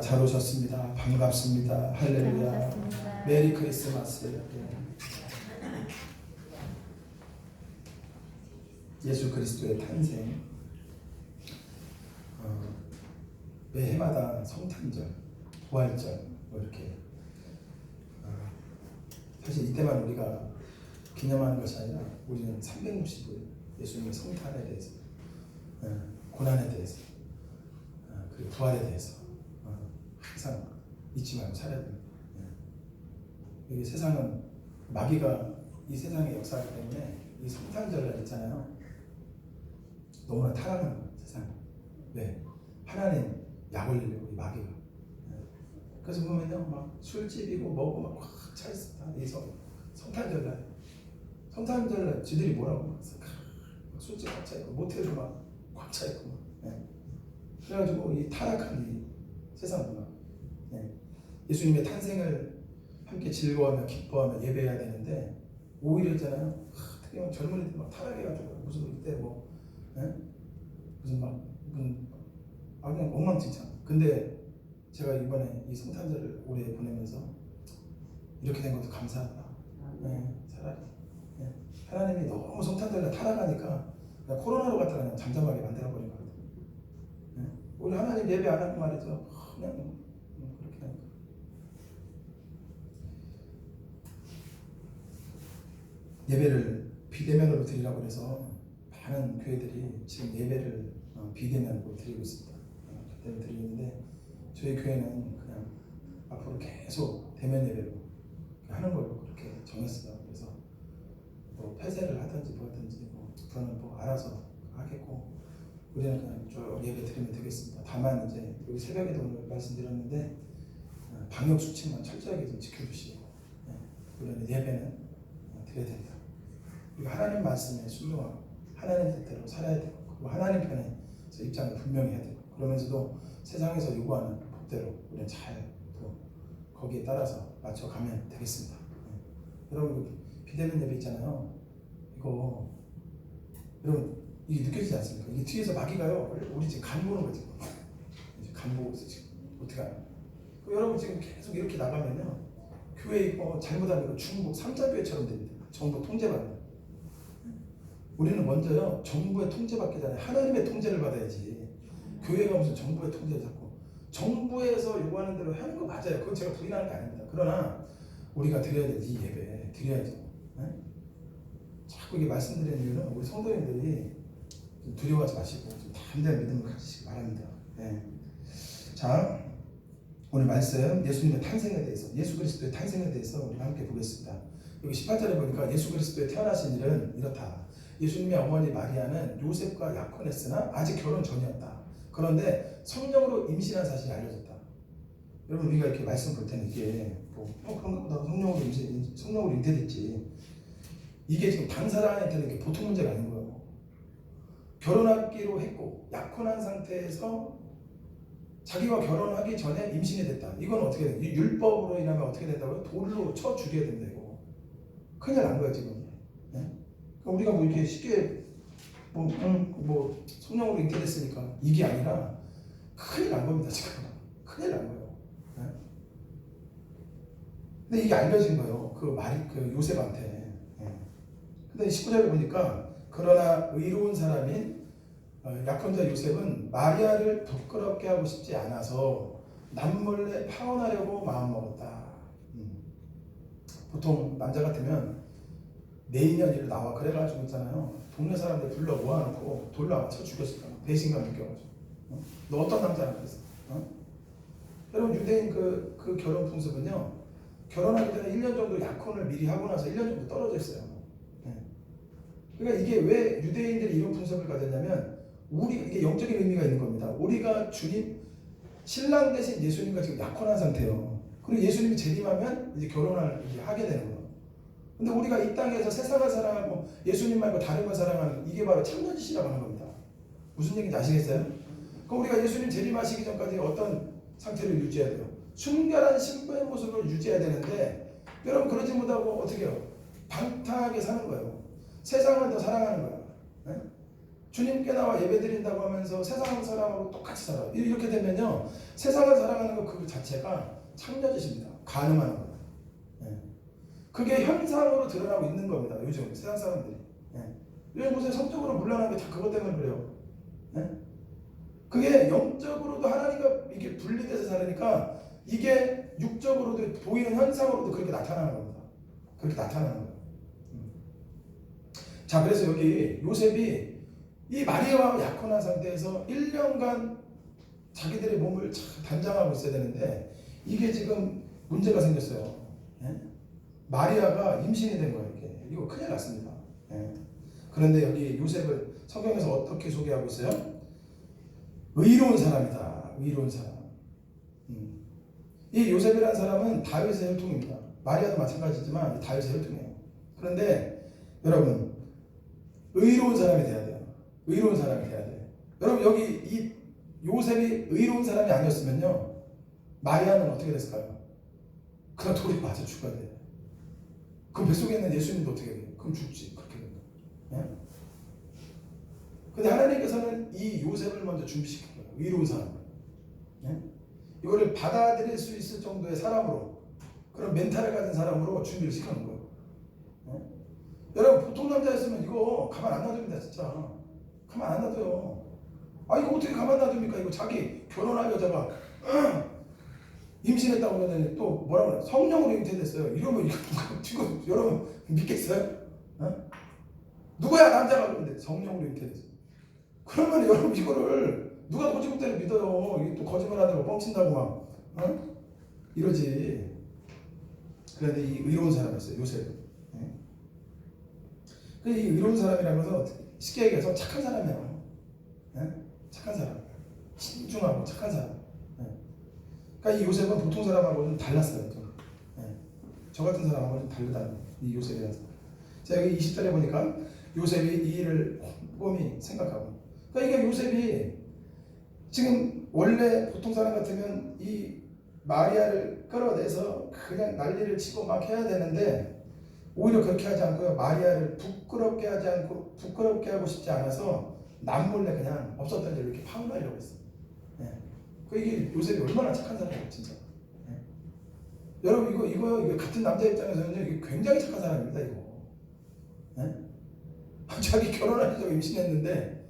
잘 오셨습니다. 반갑습니다. 할렐루야. 메리 크리스마스. 예수 그리스도의 탄생. 매 해마다 성탄절, 부활절 뭐 이렇게 사실 이때만 우리가 기념하는 것이 아니라 우리는 365일 예수님의 성탄에 대해서, 고난에 대해서, 그리고 부활에 대해서 항상 잊지 말고 살아야 됩니다. 여기 세상은 마귀가 이 세상의 역사이기 때문에 이 성탄절날 있잖아요. 너무나 타락한 거예요, 세상. 왜? 하나님 약 올리려고 이 마귀가. 그래서 보면요, 막 술집이고 뭐고 막 꽉 차 있습니다. 이 성탄절날. 성탄절날 지들이 뭐라고 막 술집 꽉 차 있고 모텔도 막 꽉 차 있고 막. 그래가지고 이 타락한 이 세상 문화. 예수님의 탄생을 함께 즐거워하며 기뻐하며 예배해야 되는데 오히려 있잖아요. 특히 젊은이들 막 타락해가지고 무슨 이때 뭐 무슨 그냥 엉망진창. 근데 제가 이번에 이 성탄절을 올해 보내면서 이렇게 된 것도 감사하다. 차라리 하나님이 너무 성탄절에 타락하니까 그냥 코로나로 갖다가 그냥 잠잠하게 만들어버린 거거든요. 우리 하나님 예배 안 하고 말이죠. 그냥 그렇게 하니까. 예배를 비대면으로 드리라고 해서 많은 교회들이 지금 예배를 비대면으로 드리고 있습니다. 그때문에 드리는데 저희 교회는 그냥 앞으로 계속 대면 예배로 하는 걸로 그렇게 정했어요. 그래서 뭐 폐쇄를 하든지 뭐든지 그거는 뭐 알아서 하겠고 우리는 그냥 쭉 예배 드리면 되겠습니다. 다만 이제 여기 새벽에도 오늘 말씀드렸는데 방역 수칙만 철저하게 좀 지켜주시고 우리는 예배는 드려야 됩니다. 그리고 하나님 말씀에 순종하고 하나님 뜻대로 살아야 되고 그리고 하나님 편에 입장을 분명히 해야 되고 그러면서도 세상에서 요구하는 법대로 우리는 잘 또 거기에 따라서 맞춰가면 되겠습니다. 여러분 비대면 예배 있잖아요. 이거 여러분 이게 느껴지지 않습니까? 이게 뒤에서 마귀가요 우리 지금 간 보는 거지. 간 보고 있어 지금. 어떻게 하나? 여러분 지금 계속 이렇게 나가면요 교회 잘못하면 중국 3자 교회처럼 됩니다. 정부 통제받는. 우리는 먼저요 정부의 통제받기 전에 하나님의 통제를 받아야지. 교회가 무슨 정부의 통제를 잡고 정부에서 요구하는 대로 하는 거 맞아요. 그건 제가 부인하는 게 아닙니다. 그러나 우리가 드려야 될 이 예배 드려야죠. 자꾸 이게 말씀드리는 이유는 우리 성도님들이 좀 두려워하지 마시고 좀 담대한 믿음을 가지시기 바랍니다. 자, 오늘 말씀 예수님의 탄생에 대해서 예수 그리스도의 탄생에 대해서 우리 함께 보겠습니다. 여기 18절에 보니까 예수 그리스도의 태어나신 일은 이렇다. 예수님의 어머니 마리아는 요셉과 약혼했으나 아직 결혼 전이었다. 그런데 성령으로 임신한 사실이 알려졌다. 여러분 우리가 이렇게 말씀 볼 때는 이게 그런 것보다 성령으로 잉태됐지. 이게 지금 당사자한테는 이게 보통 문제가 아닌 거예요. 결혼하기로 했고 약혼한 상태에서 자기와 결혼하기 전에 임신이 됐다. 이건 어떻게 돼? 율법으로 인하면 어떻게 된다고요? 돌로 쳐 죽여야 된다 이거. 큰일 난 거야 지금. 그러니까 우리가 뭐 이렇게 쉽게 성령으로 잉태됐으니까 이게 아니라 큰일 난 겁니다 지금. 큰일 난 거예요. 근데 이게 알려진 거예요. 그 요셉한테. 근데 19절에 보니까 그러나 의로운 사람인 약혼자 요셉은 마리아를 부끄럽게 하고 싶지 않아서 남몰래 파혼하려고 마음먹었다. 보통 남자 같으면 내인년 일로 나와 그래가지고 있잖아요. 동네 사람들 불러 모아놓고 돌로 맞춰 죽였을 거야. 배신감 느껴가지고. 너 어떤 남자라고 그랬어? 여러분 유대인 그 결혼 풍습은요. 결혼하기 전에 1년 정도 약혼을 미리 하고 나서 1년 정도 떨어져 있어요. 그러니까 이게 왜 유대인들이 이런 풍습을 가졌냐면 이게 영적인 의미가 있는 겁니다. 우리가 주님 신랑 대신 예수님과 지금 약혼한 상태예요. 그리고 예수님이 재림하면 이제 결혼을 이제 하게 되는 거예요. 근데 우리가 이 땅에서 세상을 사랑하고 예수님 말고 다른 걸 사랑하는 이게 바로 참여짓이라고 하는 겁니다. 무슨 얘기인지 아시겠어요? 그럼 우리가 예수님 재림하시기 전까지 어떤 상태를 유지해야 돼요? 순결한 신부의 모습을 유지해야 되는데 여러분 그러지 못하고 어떻게 해요? 방탕하게 사는 거예요. 세상을 더 사랑하는 거야. 주님께 나와 예배드린다고 하면서 세상 사람하고 똑같이 살아요. 이렇게 되면요, 세상을 살아가는 것 그 자체가 창녀짓입니다. 간음하는 거예요. 예. 그게 현상으로 드러나고 있는 겁니다. 요즘 세상 사람들이. 예. 요즘 보세요, 성적으로 물러나는 게 다 그것 때문에 그래요. 예? 그게 영적으로도 하나님과 이게 분리돼서 살으니까 이게 육적으로도 보이는 현상으로도 그렇게 나타나는 겁니다. 그렇게 나타나는 거예요. 자, 그래서 여기 요셉이 이 마리아와 약혼한 상태에서 1년간 자기들의 몸을 단장하고 있어야 되는데 이게 지금 문제가 생겼어요. 예? 마리아가 임신이 된 거예요. 이거 큰일 났습니다. 예? 그런데 여기 요셉을 성경에서 어떻게 소개하고 있어요? 의로운 사람이다. 의로운 사람. 이 요셉이라는 사람은 다윗의 혈통입니다. 마리아도 마찬가지지만 다윗의 혈통이에요. 그런데 여러분, 의로운 사람이 돼야 돼요. 의로운 사람이 돼야 돼요. 여러분, 여기 이 요셉이 의로운 사람이 아니었으면요, 마리아는 어떻게 됐을까요? 그냥 돌에 맞아 죽어야 돼요. 그 뱃속에 있는 예수님도 어떻게 해요? 그럼 죽지. 그렇게 됩니다. 예? 근데 하나님께서는 이 요셉을 먼저 준비시킨 거예요. 의로운 사람. 예? 이거를 받아들일 수 있을 정도의 사람으로, 그런 멘탈을 가진 사람으로 준비를 시켜놓은 거예요. 예? 여러분, 보통 남자였으면 이거 가만 안 놔둡니다. 진짜 가만 안 놔둬요. 아, 이거 어떻게 가만 놔둡니까? 이거 자기 결혼할 여자가 임신했다고 그러더니 또 뭐라고 그래? 성령으로 잉태됐어요. 이러면 이거 여러분 믿겠어요? 어? 누구야 남자가 그런데 성령으로 잉태됐어. 그러면 여러분 이거를 누가 고지국대를 믿어요? 이게 또 거짓말하다가 뻥친다고 막 이러지. 그런데 이 의로운 사람이었어요. 요셉. 이 의로운 사람이라는 것은 쉽게 얘기해서 착한 사람이에요. 착한 사람. 신중하고 착한 사람. 그러니까 이 요셉은 보통 사람하고는 달랐어요. 저 같은 사람하고는 다르다. 이 요셉이라서. 자, 여기 20절에 보니까 요셉이 이 일을 꼼꼼히 생각하고. 그러니까 이게 요셉이 지금 원래 보통 사람 같으면 이 마리아를 끌어내서 그냥 난리를 치고 막 해야 되는데 오히려 그렇게 하지 않고요. 마리아를 부끄럽게 하지 않고 부끄럽게 하고 싶지 않아서 남몰래 그냥 없었던 일을 이렇게 파혼하려고 했어요. 그 이게 요셉이 얼마나 착한 사람이에요, 진짜. 여러분 이거 같은 남자 입장에서는 이게 굉장히 착한 사람입니다, 이거. 자기 결혼하기 전에 임신했는데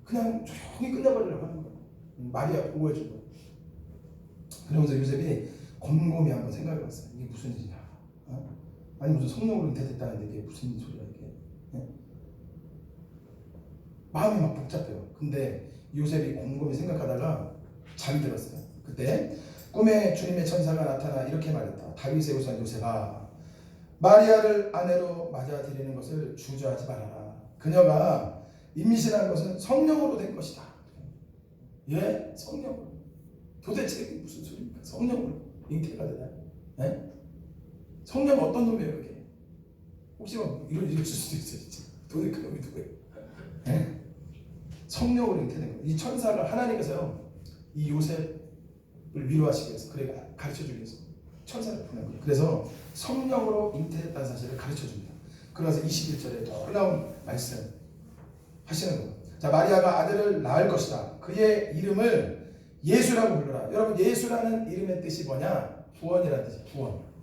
그냥 조용히 끝내버리려고 하는 거예요. 마리아 보호해주고. 그러면서 요셉이 곰곰이 한번 생각해봤어요. 이게 무슨 일이냐? 아니 무슨 성령으로 잉태됐다는데 이게 무슨 소리야 이게? 마음이 막 복잡해요. 근데 요셉이 곰곰이 생각하다가 잠이 들었어요. 그때 꿈에 주님의 천사가 나타나 이렇게 말했다. 다윗의 우선 요셉아, 마리아를 아내로 맞아들이는 것을 주저하지 말아라. 그녀가 임신한 것은 성령으로 된 것이다. 예? 성령으로. 도대체 이게 무슨 소리입니까? 성령으로 잉태가 되다. 예? 성령 어떤 놈이에요 그게? 혹시 막 이럴 수도 있어요. 진짜. 도대체 그 놈이 누구예요? 예? 성령으로 잉태된 거예요. 이 천사가 하나님께서요, 이 요셉을 위로하시기 위해서, 그래 가르쳐주기 위해서 천사를 보낸 거예요. 그래서 성령으로 잉태했다는 사실을 가르쳐줍니다. 그래서 21절에 놀라운 말씀 하시는 거예요. 자, 마리아가 아들을 낳을 것이다. 그의 이름을 예수라고 불러라. 여러분, 예수라는 이름의 뜻이 뭐냐? 구원이라는 뜻이에요. 구원.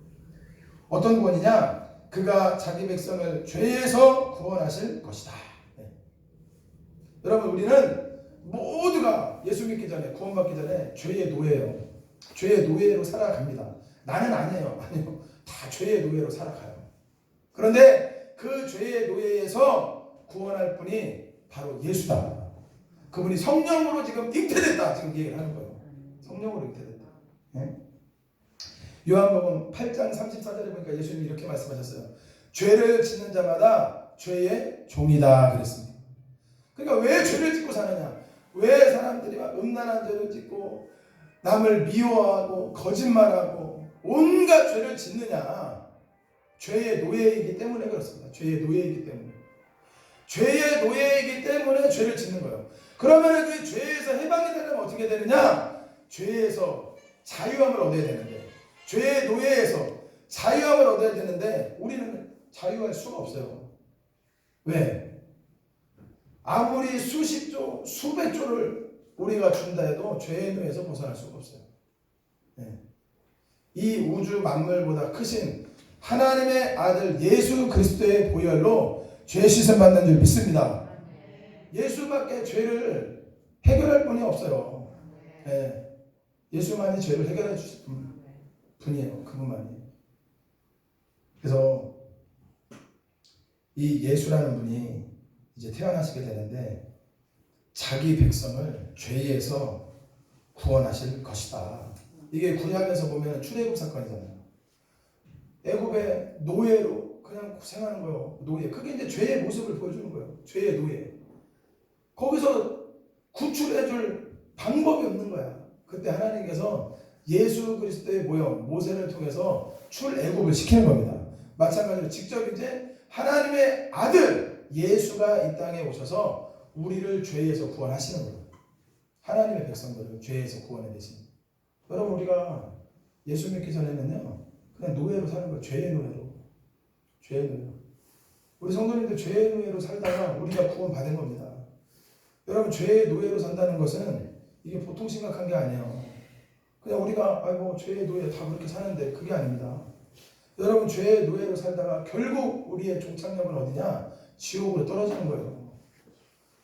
어떤 구원이냐? 그가 자기 백성을 죄에서 구원하실 것이다. 여러분, 우리는 모두가 예수 믿기 전에, 구원받기 전에 죄의 노예예요. 죄의 노예로 살아갑니다. 나는 아니에요. 아니요. 다 죄의 노예로 살아가요. 그런데 그 죄의 노예에서 구원할 분이 바로 예수다. 그분이 성령으로 지금 잉태됐다. 지금 얘기를 하는 거예요. 성령으로 잉태됐다. 네? 요한복음 8장 34절에 보니까 예수님이 이렇게 말씀하셨어요. 죄를 짓는 자마다 죄의 종이다 그랬습니다. 그러니까 왜 죄를 짓고 사느냐? 왜 사람들이 막 음란한 죄를 짓고 남을 미워하고 거짓말하고 온갖 죄를 짓느냐? 죄의 노예이기 때문에 그렇습니다. 죄의 노예이기 때문에. 죄의 노예이기 때문에 죄를 짓는 거예요. 그러면 그 죄에서 해방이 되려면 어떻게 되느냐? 죄에서 자유함을 얻어야 되는데, 죄의 노예에서 자유함을 얻어야 되는데 우리는 자유할 수가 없어요. 왜? 아무리 수십 조, 수백 조를 우리가 준다 해도 죄의 노예에서 벗어날 수가 없어요. 이 우주 만물보다 크신 하나님의 아들 예수 그리스도의 보혈로 죄 씻음 받는 줄 믿습니다. 예수밖에 죄를 해결할 분이 없어요. 예수만이 죄를 해결해 주실 분이에요. 그분만이. 그래서 이 예수라는 분이 이제 태어나시게 되는데 자기 백성을 죄에서 구원하실 것이다. 이게 구약에서 보면 출애굽 사건이잖아요. 애굽의 노예로 그냥 고생하는 거예요. 노예. 그게 이제 죄의 모습을 보여주는 거예요. 죄의 노예. 거기서 구출해줄 방법이 없는 거야. 그때 하나님께서 예수 그리스도의 모형 모세를 통해서 출애굽을 시키는 겁니다. 마찬가지로 직접 이제 하나님의 아들 예수가 이 땅에 오셔서 우리를 죄에서 구원하시는 거예요. 하나님의 백성들을 죄에서 구원해 주신. 여러분 우리가 예수 믿기 전에는요 그냥 노예로 사는 거예요. 죄의 노예로. 죄의 노예로. 우리 성도님들 죄의 노예로 살다가 우리가 구원 받은 겁니다. 여러분 죄의 노예로 산다는 것은 이게 보통 심각한 게 아니에요. 그냥 우리가 아이고 죄의 노예 다 그렇게 사는데 그게 아닙니다. 여러분 죄의 노예로 살다가 결국 우리의 종착역은 어디냐? 지옥으로 떨어지는 거예요.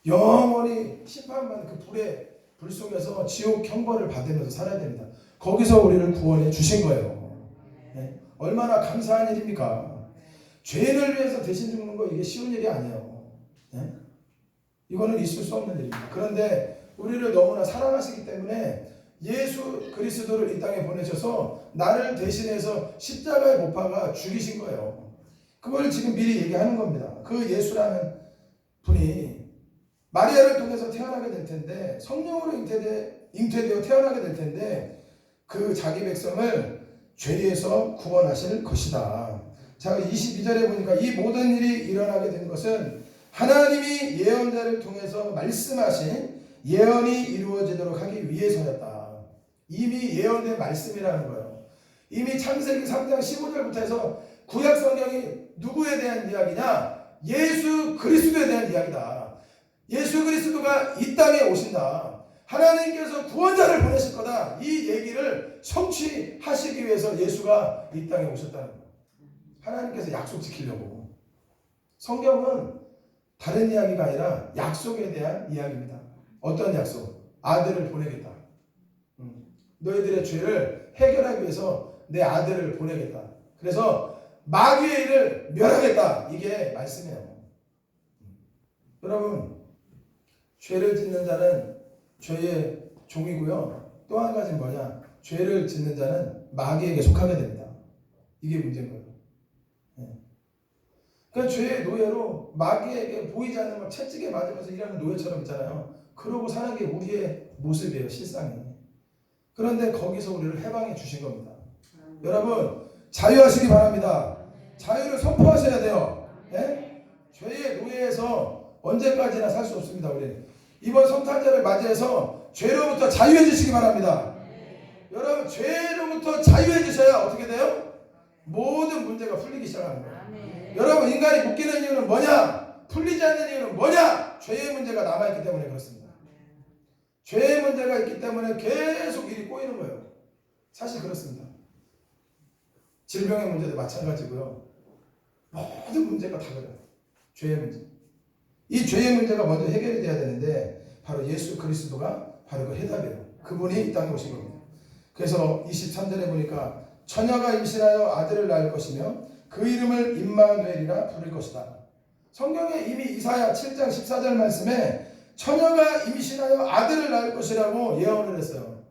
영원히 심판받는 그 불 속에서 지옥 형벌을 받으면서 살아야 됩니다. 거기서 우리를 구원해 주신 거예요. 네? 얼마나 감사한 일입니까? 죄인을 위해서 대신 죽는 거 이게 쉬운 일이 아니에요. 네? 이거는 있을 수 없는 일입니다. 그런데 우리를 너무나 사랑하시기 때문에 예수 그리스도를 이 땅에 보내셔서 나를 대신해서 십자가에 못 박아 죽이신 거예요. 그걸 지금 미리 얘기하는 겁니다. 그 예수라는 분이 마리아를 통해서 태어나게 될 텐데 성령으로 잉태되어 태어나게 될 텐데 그 자기 백성을 죄에서 구원하실 것이다. 자 22절에 보니까 이 모든 일이 일어나게 된 것은 하나님이 예언자를 통해서 말씀하신 예언이 이루어지도록 하기 위해서였다. 이미 예언된 말씀이라는 거예요. 이미 창세기 3장 15절부터 해서 구약 성경이 누구에 대한 이야기냐? 예수 그리스도에 대한 이야기다. 예수 그리스도가 이 땅에 오신다. 하나님께서 구원자를 보내실 거다. 이 얘기를 성취하시기 위해서 예수가 이 땅에 오셨다는 거예요. 하나님께서 약속 지키려고. 성경은 다른 이야기가 아니라 약속에 대한 이야기입니다. 어떤 약속? 아들을 보내겠다. 너희들의 죄를 해결하기 위해서 내 아들을 보내겠다. 그래서 마귀의 일을 멸하겠다. 이게 말씀이에요. 여러분 죄를 짓는 자는 죄의 종이고요. 또 한 가지는 뭐냐? 죄를 짓는 자는 마귀에게 속하게 됩니다. 이게 문제인 거예요. 그러니까 죄의 노예로 마귀에게 보이지 않는 걸 채찍에 맞으면서 일하는 노예처럼 있잖아요. 그러고 사는 게 우리의 모습이에요. 실상이. 그런데 거기서 우리를 해방해 주신 겁니다. 여러분 자유하시기 바랍니다. 자유를 선포하셔야 돼요. 네? 죄의 노예에서 언제까지나 살 수 없습니다. 우리 이번 성탄절을 맞이해서 죄로부터 자유해 주시기 바랍니다. 여러분 죄로부터 자유해 주셔야 어떻게 돼요? 모든 문제가 풀리기 시작하는 거예요. 여러분 인간이 묶이는 이유는 뭐냐? 풀리지 않는 이유는 뭐냐? 죄의 문제가 남아있기 때문에 그렇습니다. 죄의 문제가 있기 때문에 계속 일이 꼬이는 거예요. 사실 그렇습니다. 질병의 문제도 마찬가지고요. 모든 문제가 다 그래요. 죄의 문제. 이 죄의 문제가 먼저 해결이 돼야 되는데 바로 예수 그리스도가 바로 그 해답이에요. 그분이 이 땅에 오신 겁니다. 그래서 23절에 보니까 처녀가 임신하여 아들을 낳을 것이며 그 이름을 임마누엘이라 부를 것이다. 성경에 이미 이사야 7장 14절 말씀에 처녀가 임신하여 아들을 낳을 것이라고 예언을 했어요.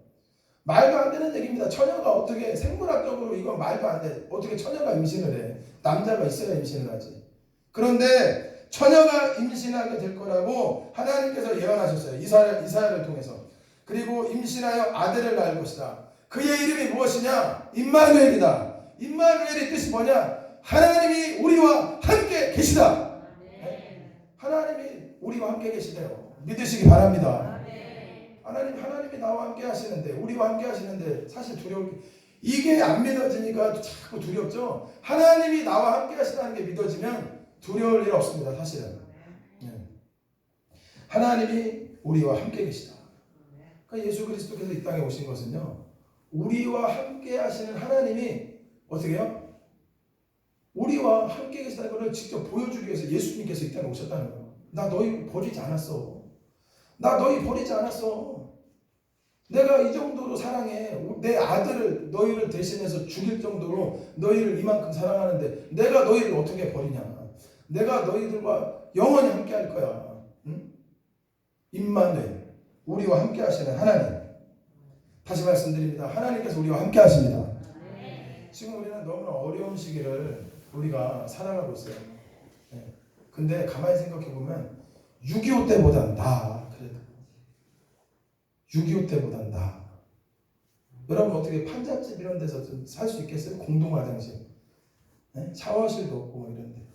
말도 안 되는 얘기입니다. 처녀가 어떻게 생물학적으로 이건 말도 안 돼. 어떻게 처녀가 임신을 해. 남자가 있어야 임신을 하지. 그런데 처녀가 임신하게 될 거라고 하나님께서 예언하셨어요. 이사야를 통해서. 그리고 임신하여 아들을 낳을 것이다. 그의 이름이 무엇이냐? 임마누엘이다. 임마누엘의 뜻이 뭐냐? 하나님이 우리와 함께 계시다. 네? 하나님이 우리와 함께 계시대요. 믿으시기 바랍니다. 하나님이 나와 함께 하시는데 우리와 함께 하시는데 사실 이게 안 믿어지니까 자꾸 두렵죠. 하나님이 나와 함께 하시다는 게 믿어지면 두려울 일 없습니다. 사실은. 네. 하나님이 우리와 함께 계시다. 그러니까 예수 그리스도께서 이 땅에 오신 것은요, 우리와 함께 하시는 하나님이 어떻게 해요? 우리와 함께 계시다는 것을 직접 보여주기 위해서 예수님께서 이 땅에 오셨다는 거예요. 나 너희 버리지 않았어. 나 너희 버리지 않았어. 내가 이 정도로 사랑해. 내 아들을 너희를 대신해서 죽일 정도로 너희를 이만큼 사랑하는데 내가 너희를 어떻게 버리냐. 내가 너희들과 영원히 함께 할 거야. 응? 임마누엘, 우리와 함께 하시는 하나님. 다시 말씀드립니다. 하나님께서 우리와 함께 하십니다. 지금 우리는 너무나 어려운 시기를 우리가 살아가고 있어요. 근데 가만히 생각해 보면 6.25 때보단 나아. 그래도 6.25 때보단 나아. 여러분 어떻게 판잣집 이런 데서 좀 살 수 있겠어요? 공동 화장실, 샤워실도 없고 뭐 이런데.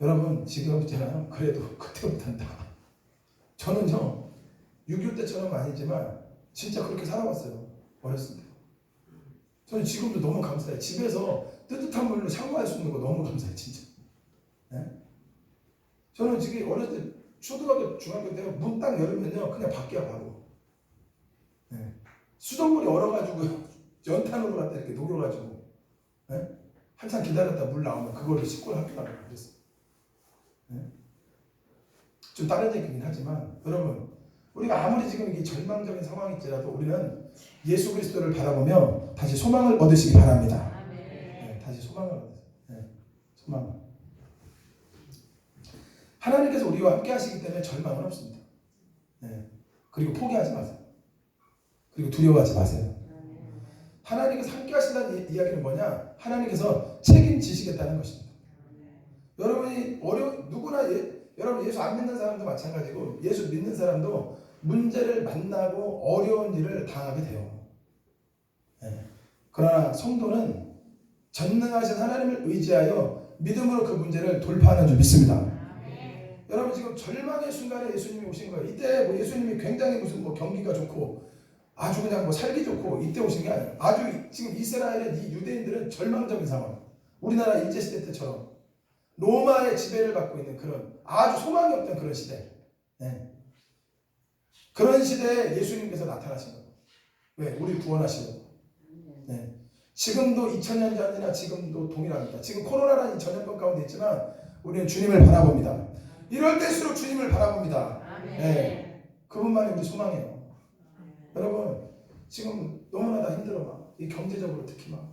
여러분 지금 있잖아요. 그래도 그때보단 나아. 저는요 6.25 때처럼 아니지만 진짜 그렇게 살아왔어요. 어렸을 때. 저는 지금도 너무 감사해요. 집에서 뜨뜻한 물로 샤워할 수 있는 거 너무 감사해요. 진짜. 저는 지금 어렸을 때 초등학교, 중학교 때 문 딱 열으면요 그냥 밖이야 바로. 수돗물이 얼어가지고 연탄으로 갖다 이렇게 녹여가지고 한참 기다렸다 물 나오면 그거를 씻고 학교 가고 그랬어요. 좀 다른 얘기긴 하지만 여러분 우리가 아무리 지금 이게 절망적인 상황일지라도 우리는 예수 그리스도를 바라보며 다시 소망을 얻으시기 바랍니다. 다시 소망을 얻으세요. 소망을. 하나님께서 우리와 함께 하시기 때문에 절망은 없습니다. 그리고 포기하지 마세요. 그리고 두려워하지 마세요. 하나님께서 함께 하신다는 이야기는 뭐냐? 하나님께서 책임지시겠다는 것입니다. 여러분이 누구나 여러분 예수 안 믿는 사람도 마찬가지고 예수 믿는 사람도 문제를 만나고 어려운 일을 당하게 돼요. 그러나 성도는 전능하신 하나님을 의지하여 믿음으로 그 문제를 돌파하는 줄 믿습니다. 여러분 지금 절망의 순간에 예수님이 오신 거예요. 이때 뭐 예수님이 굉장히 무슨 뭐 경기가 좋고 아주 그냥 뭐 살기 좋고 이때 오신 게 아니에요. 아주 지금 이스라엘의 이 유대인들은 절망적인 상황. 우리나라 일제시대 때처럼 로마의 지배를 받고 있는 그런 아주 소망이 없던 그런 시대. 그런 시대에 예수님께서 나타나신 거예요. 왜? 우리를 구원하시려고. 지금도 2000년 전이나 지금도 동일합니다. 지금 코로나라는 전염병 가운데 있지만 우리는 주님을 바라봅니다. 이럴 때일수록 주님을 바라봅니다. 그분만이 우리 소망이에요. 여러분 지금 너무나 다 힘들어 막. 이 경제적으로 특히 막.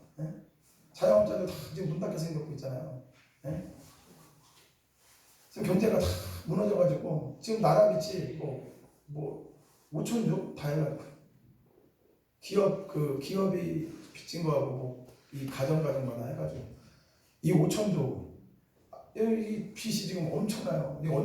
자영업자들 다 지금 문 닫게 생겼고 있잖아요. 지금 경제가 다 무너져가지고 지금 나라 빚이 뭐 5천조 다 해가지고 기업이 빚진 거하고 뭐 이 가정마다 해가지고 이 5천조 이 빚이 지금 엄청나요.